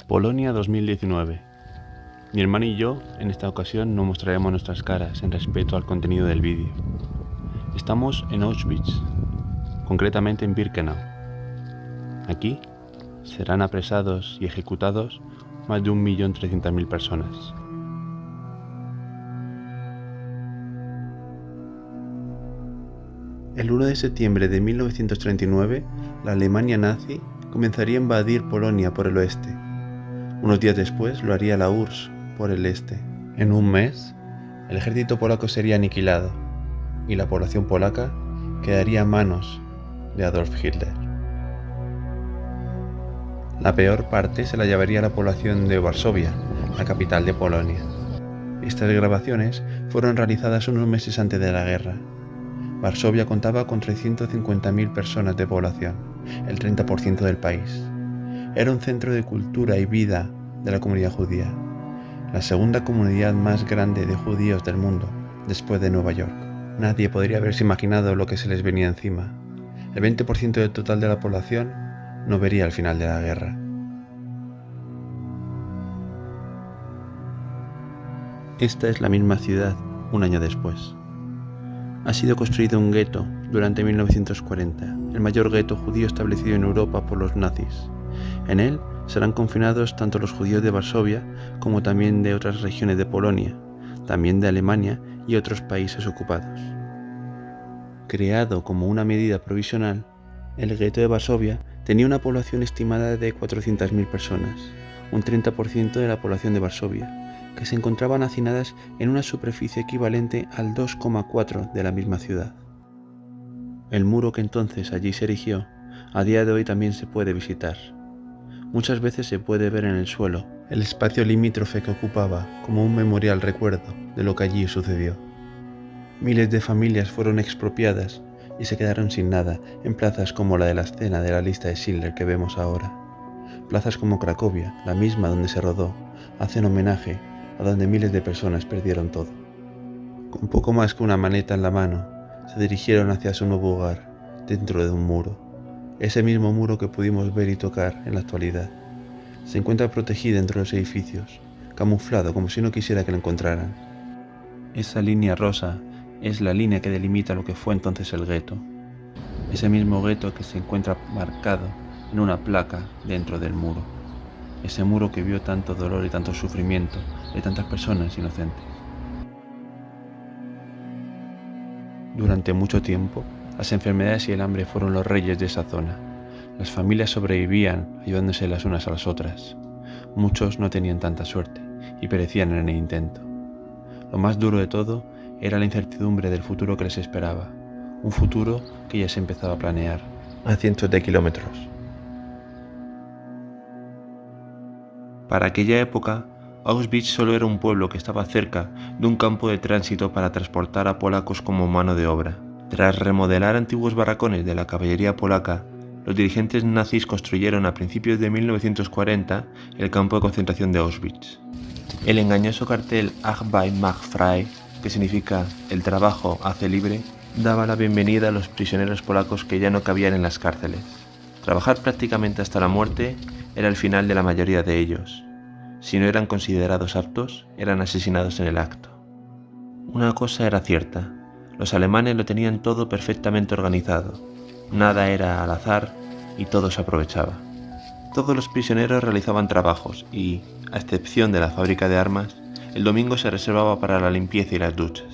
Polonia 2019. Mi hermano y yo, en esta ocasión, no mostraremos nuestras caras en respeto al contenido del vídeo. Estamos en Auschwitz, concretamente en Birkenau. Aquí serán apresados y ejecutados más de 1.300.000 personas. El 1 de septiembre de 1939, la Alemania nazi comenzaría a invadir Polonia por el oeste. Unos días después lo haría la URSS por el este. En un mes, el ejército polaco sería aniquilado y la población polaca quedaría a manos de Adolf Hitler. La peor parte se la llevaría la población de Varsovia, la capital de Polonia. Estas grabaciones fueron realizadas unos meses antes de la guerra. Varsovia contaba con 350.000 personas de población, el 30% del país. Era un centro de cultura y vida de la comunidad judía, la segunda comunidad más grande de judíos del mundo, después de Nueva York. Nadie podría haberse imaginado lo que se les venía encima. El 20% del total de la población no vería el final de la guerra. Esta es la misma ciudad un año después. Ha sido construido un gueto durante 1940, el mayor gueto judío establecido en Europa por los nazis. En él serán confinados tanto los judíos de Varsovia como también de otras regiones de Polonia, también de Alemania y otros países ocupados. Creado como una medida provisional, el gueto de Varsovia tenía una población estimada de 400.000 personas, un 30% de la población de Varsovia, que se encontraban hacinadas en una superficie equivalente al 2,4 de la misma ciudad. El muro que entonces allí se erigió, a día de hoy también se puede visitar. Muchas veces se puede ver en el suelo el espacio limítrofe que ocupaba como un memorial recuerdo de lo que allí sucedió. Miles de familias fueron expropiadas y se quedaron sin nada en plazas como la de la escena de la lista de Schindler que vemos ahora. Plazas como Cracovia, la misma donde se rodó, hacen homenaje a donde miles de personas perdieron todo. Con poco más que una maleta en la mano, se dirigieron hacia su nuevo hogar, dentro de un muro. Ese mismo muro que pudimos ver y tocar en la actualidad. Se encuentra protegido entre los edificios, camuflado como si no quisiera que lo encontraran. Esa línea rosa es la línea que delimita lo que fue entonces el gueto. Ese mismo gueto que se encuentra marcado en una placa dentro del muro. Ese muro que vio tanto dolor y tanto sufrimiento de tantas personas inocentes. Durante mucho tiempo, las enfermedades y el hambre fueron los reyes de esa zona. Las familias sobrevivían ayudándose las unas a las otras. Muchos no tenían tanta suerte y perecían en el intento. Lo más duro de todo era la incertidumbre del futuro que les esperaba, un futuro que ya se empezaba a planear a cientos de kilómetros. Para aquella época, Auschwitz solo era un pueblo que estaba cerca de un campo de tránsito para transportar a polacos como mano de obra. Tras remodelar antiguos barracones de la caballería polaca, los dirigentes nazis construyeron a principios de 1940 el campo de concentración de Auschwitz. El engañoso cartel Arbeit macht frei, que significa el trabajo hace libre, daba la bienvenida a los prisioneros polacos que ya no cabían en las cárceles. Trabajar prácticamente hasta la muerte era el final de la mayoría de ellos. Si no eran considerados aptos, eran asesinados en el acto. Una cosa era cierta, los alemanes lo tenían todo perfectamente organizado. Nada era al azar y todo se aprovechaba. Todos los prisioneros realizaban trabajos y, a excepción de la fábrica de armas, el domingo se reservaba para la limpieza y las duchas.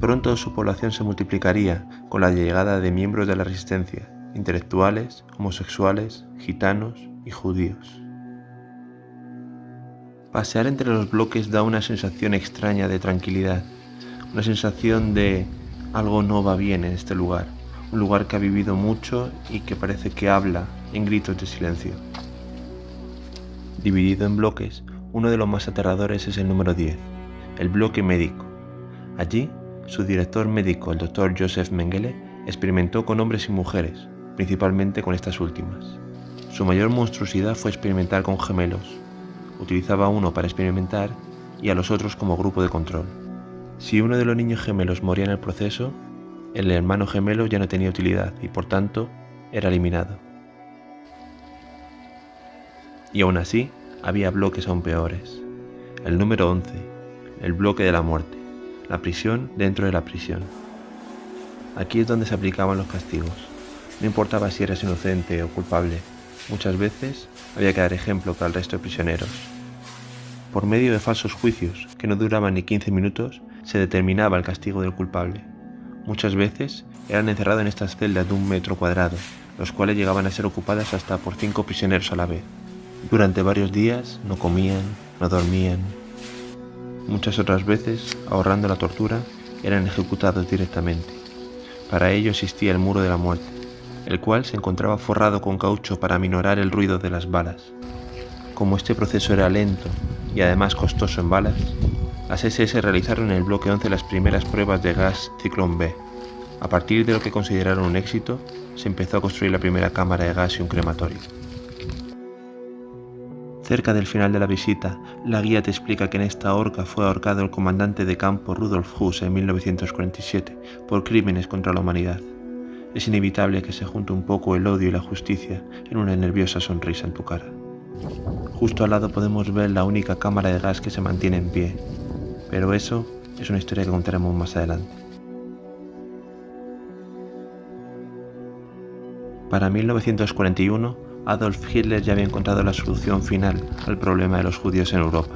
Pronto su población se multiplicaría con la llegada de miembros de la resistencia, intelectuales, homosexuales, gitanos y judíos. Pasear entre los bloques da una sensación extraña de tranquilidad, una sensación de algo no va bien en este lugar, un lugar que ha vivido mucho y que parece que habla en gritos de silencio. Dividido en bloques, uno de los más aterradores es el número 10, el bloque médico. Allí, su director médico, el Dr. Josef Mengele, experimentó con hombres y mujeres, principalmente con estas últimas. Su mayor monstruosidad fue experimentar con gemelos. Utilizaba a uno para experimentar y a los otros como grupo de control. Si uno de los niños gemelos moría en el proceso, el hermano gemelo ya no tenía utilidad y por tanto era eliminado. Y aún así, había bloques aún peores. El número 11, el bloque de la muerte, la prisión dentro de la prisión. Aquí es donde se aplicaban los castigos. No importaba si eras inocente o culpable, muchas veces había que dar ejemplo para el resto de prisioneros. Por medio de falsos juicios, que no duraban ni 15 minutos, se determinaba el castigo del culpable. Muchas veces eran encerrados en estas celdas de 1 metro cuadrado, los cuales llegaban a ser ocupadas hasta por 5 prisioneros a la vez. Durante varios días no comían, no dormían. Muchas otras veces, ahorrando la tortura, eran ejecutados directamente. Para ello existía el muro de la muerte, el cual se encontraba forrado con caucho para aminorar el ruido de las balas. Como este proceso era lento y además costoso en balas, las SS realizaron en el bloque 11 las primeras pruebas de gas Ciclón B. A partir de lo que consideraron un éxito, se empezó a construir la primera cámara de gas y un crematorio. Cerca del final de la visita, la guía te explica que en esta horca fue ahorcado el comandante de campo Rudolf Höss en 1947 por crímenes contra la humanidad. Es inevitable que se junte un poco el odio y la justicia en una nerviosa sonrisa en tu cara. Justo al lado podemos ver la única cámara de gas que se mantiene en pie, pero eso es una historia que contaremos más adelante. Para 1941, Adolf Hitler ya había encontrado la solución final al problema de los judíos en Europa.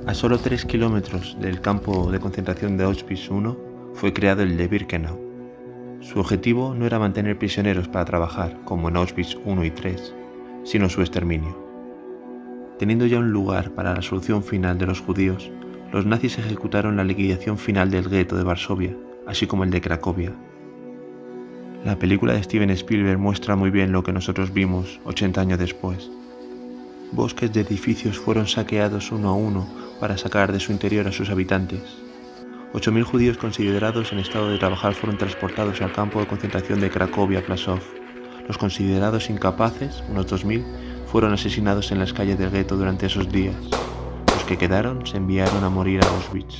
A solo 3 kilómetros del campo de concentración de Auschwitz I fue creado el de Birkenau. Su objetivo no era mantener prisioneros para trabajar, como en Auschwitz I y III, sino su exterminio. Teniendo ya un lugar para la solución final de los judíos, los nazis ejecutaron la liquidación final del gueto de Varsovia, así como el de Cracovia. La película de Steven Spielberg muestra muy bien lo que nosotros vimos 80 años después. Bosques de edificios fueron saqueados uno a uno para sacar de su interior a sus habitantes. 8.000 judíos considerados en estado de trabajar fueron transportados al campo de concentración de Cracovia-Plaszow. Los considerados incapaces, unos 2.000, fueron asesinados en las calles del gueto durante esos días. Los que quedaron se enviaron a morir a Auschwitz.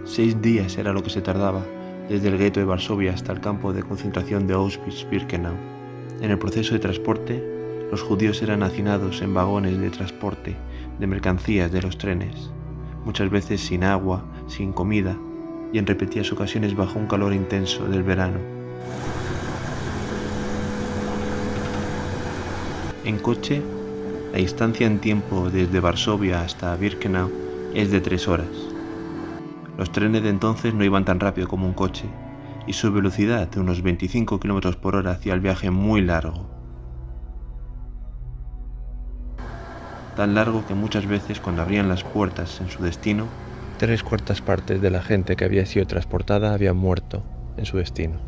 Seis días era lo que se tardaba desde el gueto de Varsovia hasta el campo de concentración de Auschwitz-Birkenau. En el proceso de transporte, los judíos eran hacinados en vagones de transporte de mercancías de los trenes, muchas veces sin agua, sin comida y en repetidas ocasiones bajo un calor intenso del verano. En coche, la distancia en tiempo desde Varsovia hasta Birkenau es de 3 horas. Los trenes de entonces no iban tan rápido como un coche, y su velocidad de unos 25 km por hora hacía el viaje muy largo. Tan largo que muchas veces cuando abrían las puertas en su destino, 3/4 partes de la gente que había sido transportada habían muerto en su destino.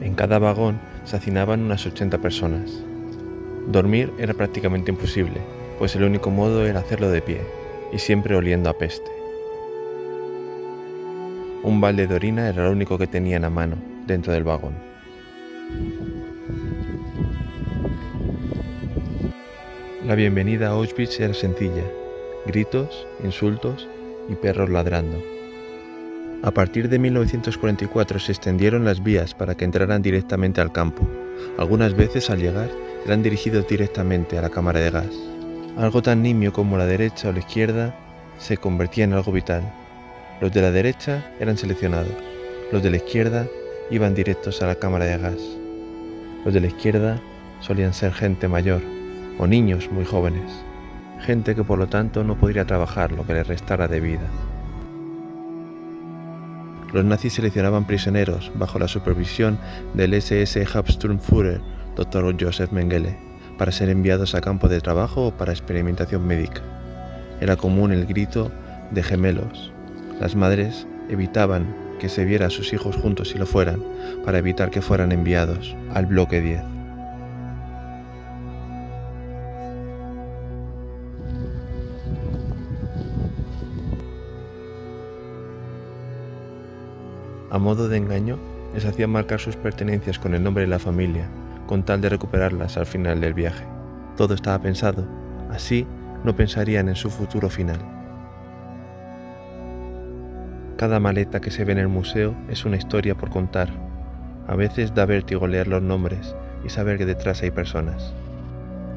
En cada vagón se hacinaban unas 80 personas. Dormir era prácticamente imposible, pues el único modo era hacerlo de pie, y siempre oliendo a peste. Un balde de orina era lo único que tenían a mano dentro del vagón. La bienvenida a Auschwitz era sencilla: gritos, insultos y perros ladrando. A partir de 1944 se extendieron las vías para que entraran directamente al campo. Algunas veces al llegar eran dirigidos directamente a la cámara de gas. Algo tan nimio como la derecha o la izquierda se convertía en algo vital. Los de la derecha eran seleccionados, los de la izquierda iban directos a la cámara de gas. Los de la izquierda solían ser gente mayor o niños muy jóvenes, gente que por lo tanto no podría trabajar lo que les restara de vida. Los nazis seleccionaban prisioneros bajo la supervisión del SS Hauptsturmführer Dr. Joseph Mengele para ser enviados a campo de trabajo o para experimentación médica. Era común el grito de gemelos. Las madres evitaban que se viera a sus hijos juntos si lo fueran, para evitar que fueran enviados al bloque 10. A modo de engaño, les hacían marcar sus pertenencias con el nombre de la familia, con tal de recuperarlas al final del viaje. Todo estaba pensado, así no pensarían en su futuro final. Cada maleta que se ve en el museo es una historia por contar. A veces da vértigo leer los nombres y saber que detrás hay personas.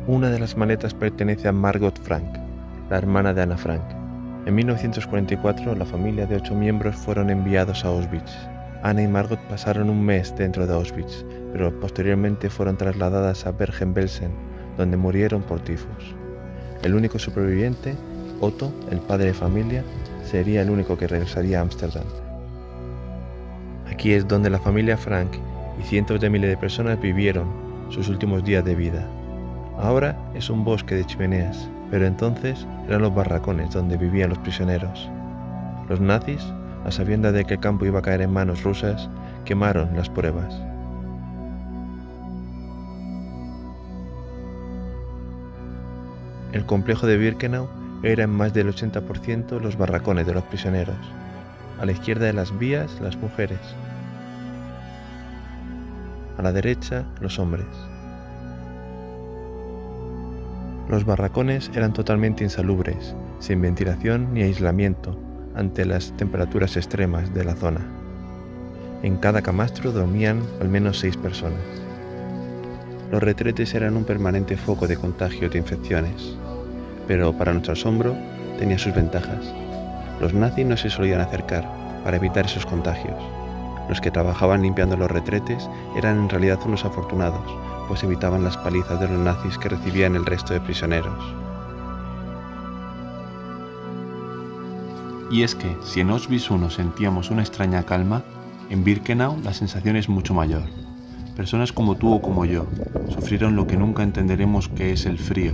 Una de las maletas pertenece a Margot Frank, la hermana de Ana Frank. En 1944, la familia de 8 miembros fueron enviados a Auschwitz. Ana y Margot pasaron un mes dentro de Auschwitz, pero posteriormente fueron trasladadas a Bergen-Belsen, donde murieron por tifus. El único superviviente, Otto, el padre de familia, sería el único que regresaría a Ámsterdam. Aquí es donde la familia Frank y cientos de miles de personas vivieron sus últimos días de vida. Ahora es un bosque de chimeneas, pero entonces eran los barracones donde vivían los prisioneros. Los nazis, a sabiendas de que el campo iba a caer en manos rusas, quemaron las pruebas. El complejo de Birkenau era en más del 80% los barracones de los prisioneros. A la izquierda de las vías, las mujeres. A la derecha, los hombres. Los barracones eran totalmente insalubres, sin ventilación ni aislamiento, ante las temperaturas extremas de la zona. En cada camastro dormían al menos 6 personas. Los retretes eran un permanente foco de contagio de infecciones, pero para nuestro asombro tenía sus ventajas. Los nazis no se solían acercar para evitar esos contagios. Los que trabajaban limpiando los retretes eran en realidad unos afortunados, pues evitaban las palizas de los nazis que recibían el resto de prisioneros. Y es que, si en Auschwitz I sentíamos una extraña calma, en Birkenau la sensación es mucho mayor. Personas como tú o como yo sufrieron lo que nunca entenderemos que es el frío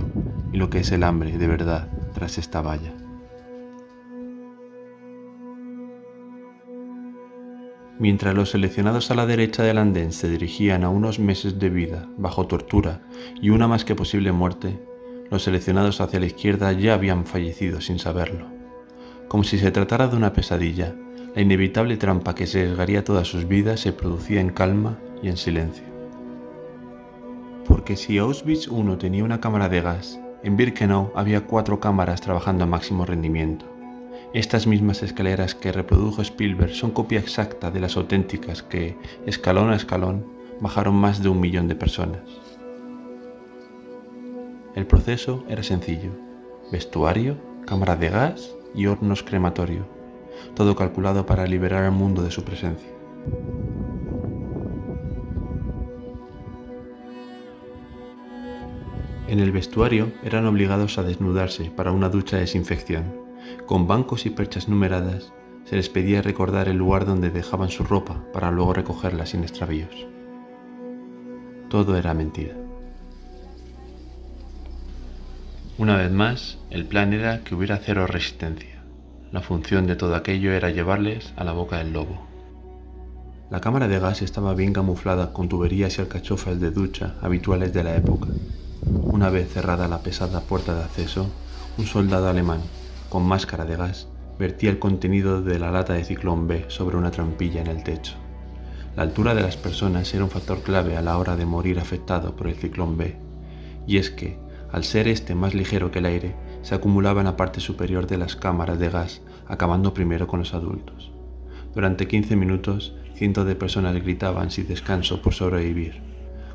y lo que es el hambre de verdad tras esta valla. Mientras los seleccionados a la derecha del andén se dirigían a unos meses de vida bajo tortura y una más que posible muerte, los seleccionados hacia la izquierda ya habían fallecido sin saberlo. Como si se tratara de una pesadilla, la inevitable trampa que sesgaría todas sus vidas se producía en calma y en silencio. Porque si Auschwitz I tenía una cámara de gas, en Birkenau había 4 cámaras trabajando a máximo rendimiento. Estas mismas escaleras que reprodujo Spielberg son copia exacta de las auténticas que, escalón a escalón, bajaron más de 1 millón de personas. El proceso era sencillo: vestuario, cámara de gas y hornos crematorio, todo calculado para liberar al mundo de su presencia. En el vestuario eran obligados a desnudarse para una ducha de desinfección. Con bancos y perchas numeradas, se les pedía recordar el lugar donde dejaban su ropa para luego recogerla sin extravíos. Todo era mentira. Una vez más, el plan era que hubiera cero resistencia. La función de todo aquello era llevarles a la boca del lobo. La cámara de gas estaba bien camuflada con tuberías y alcachofas de ducha habituales de la época. Una vez cerrada la pesada puerta de acceso, un soldado alemán, con máscara de gas, vertía el contenido de la lata de Ciclón B sobre una trampilla en el techo. La altura de las personas era un factor clave a la hora de morir afectado por el Ciclón B, y es que, al ser este más ligero que el aire, se acumulaba en la parte superior de las cámaras de gas, acabando primero con los adultos. Durante 15 minutos, cientos de personas gritaban sin descanso por sobrevivir.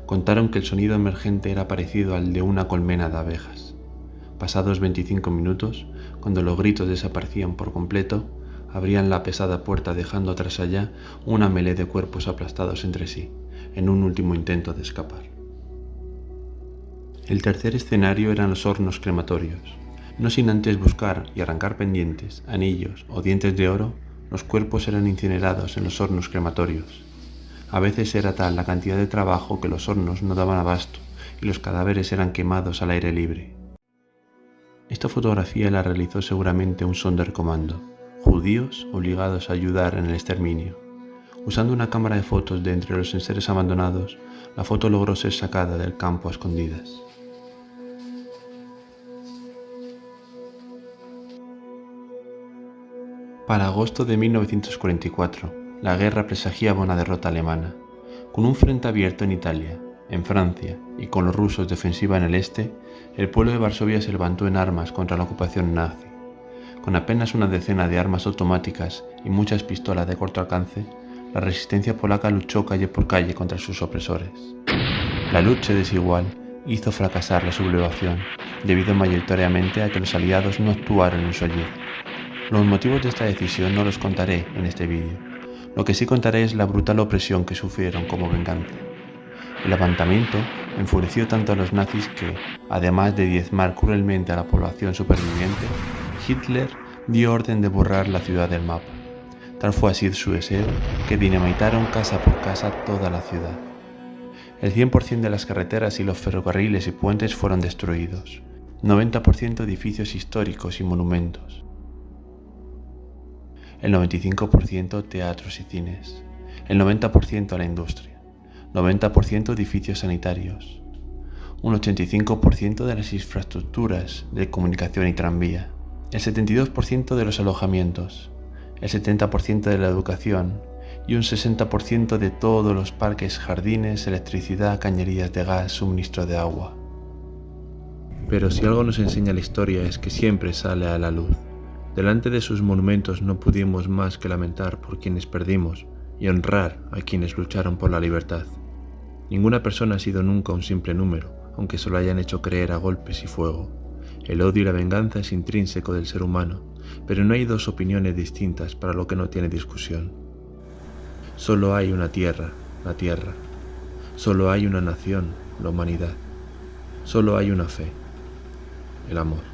Contaron que el sonido emergente era parecido al de una colmena de abejas. Pasados 25 minutos, cuando los gritos desaparecían por completo, abrían la pesada puerta dejando tras allá una melé de cuerpos aplastados entre sí, en un último intento de escapar. El tercer escenario eran los hornos crematorios. No sin antes buscar y arrancar pendientes, anillos o dientes de oro, los cuerpos eran incinerados en los hornos crematorios. A veces era tal la cantidad de trabajo que los hornos no daban abasto y los cadáveres eran quemados al aire libre. Esta fotografía la realizó seguramente un Sonderkommando, judíos obligados a ayudar en el exterminio. Usando una cámara de fotos de entre los enseres abandonados, la foto logró ser sacada del campo a escondidas. Para agosto de 1944, la guerra presagiaba una derrota alemana. Con un frente abierto en Italia, en Francia, y con los rusos de ofensiva en el este, el pueblo de Varsovia se levantó en armas contra la ocupación nazi. Con apenas una decena de armas automáticas y muchas pistolas de corto alcance, la resistencia polaca luchó calle por calle contra sus opresores. La lucha desigual hizo fracasar la sublevación, debido mayoritariamente a que los aliados no actuaron en su ayuda. Los motivos de esta decisión no los contaré en este vídeo. Lo que sí contaré es la brutal opresión que sufrieron como venganza. El levantamiento enfureció tanto a los nazis que, además de diezmar cruelmente a la población superviviente, Hitler dio orden de borrar la ciudad del mapa. Tal fue así su deseo que dinamitaron casa por casa toda la ciudad. El 100% de las carreteras y los ferrocarriles y puentes fueron destruidos. 90% edificios históricos y monumentos. El 95% teatros y cines. El 90% a la industria. 90% edificios sanitarios. Un 85% de las infraestructuras de comunicación y tranvía. El 72% de los alojamientos. El 70% de la educación y un 60% de todos los parques, jardines, electricidad, cañerías de gas, suministro de agua. Pero si algo nos enseña la historia es que siempre sale a la luz. Delante de sus monumentos no pudimos más que lamentar por quienes perdimos y honrar a quienes lucharon por la libertad. Ninguna persona ha sido nunca un simple número, aunque se lo hayan hecho creer a golpes y fuego. El odio y la venganza es intrínseco del ser humano, pero no hay dos opiniones distintas para lo que no tiene discusión. Solo hay una tierra, la tierra. Solo hay una nación, la humanidad. Solo hay una fe, el amor.